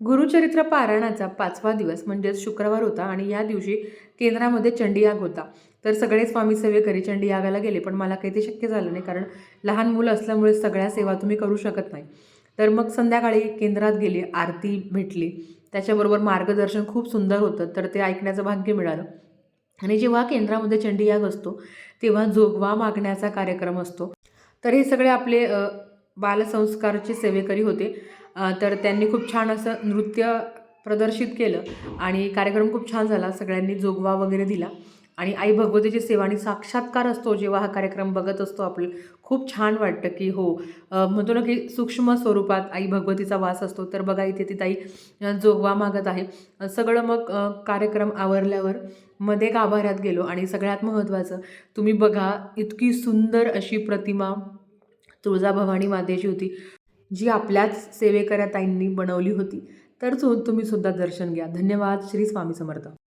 गुरुचरित्र पारायणाचा 5वा दिवस म्हणजेच शुक्रवार होता आणि या दिवशी केंद्रामध्ये चंडीयाग होता. तर सगळे स्वामी सेवेकरी चंडीयागाला गेले, पण मला काही ते शक्य झालं नाही, कारण लहान मुलं असल्यामुळे सगळ्या सेवा तुम्ही करू शकत नाही. तर मग संध्याकाळी केंद्रात गेली, आरती भेटली, त्याच्याबरोबर मार्गदर्शन खूप सुंदर होतं, तर ते ऐकण्याचं भाग्य मिळालं. आणि जेव्हा केंद्रामध्ये चंडीयाग असतो, तेव्हा जोगवा मागण्याचा कार्यक्रम असतो. तर हे सगळे आपले बालसंस्कारचे सेवेकरी होते. तर त्यांनी खूप छान असं नृत्य प्रदर्शित केलं आणि कार्यक्रम खूप छान झाला. सगळ्यांनी जोगवा वगैरे दिला आणि आई भगवतीची सेवा आणि साक्षात्कार असतो जेव्हा हा कार्यक्रम बघत असतो आपलं, खूप छान वाटतं, की हो, म्हणतो ना, की सूक्ष्म स्वरूपात आई भगवतीचा वास असतो. तर बघा इथे ती ताई जोगवा मागत आहे. सगळं मग कार्यक्रम आवरल्यावर मध्ये गाभाऱ्यात गेलो आणि सगळ्यात महत्त्वाचं, तुम्ही बघा, इतकी सुंदर अशी प्रतिमा तुळजाभवानी मातेची होती, जी आपल्याच सेवेकऱ्या ताईंनी बनवली होती. तर तुम्ही सुद्धा दर्शन घ्या. धन्यवाद. श्री स्वामी समर्थ.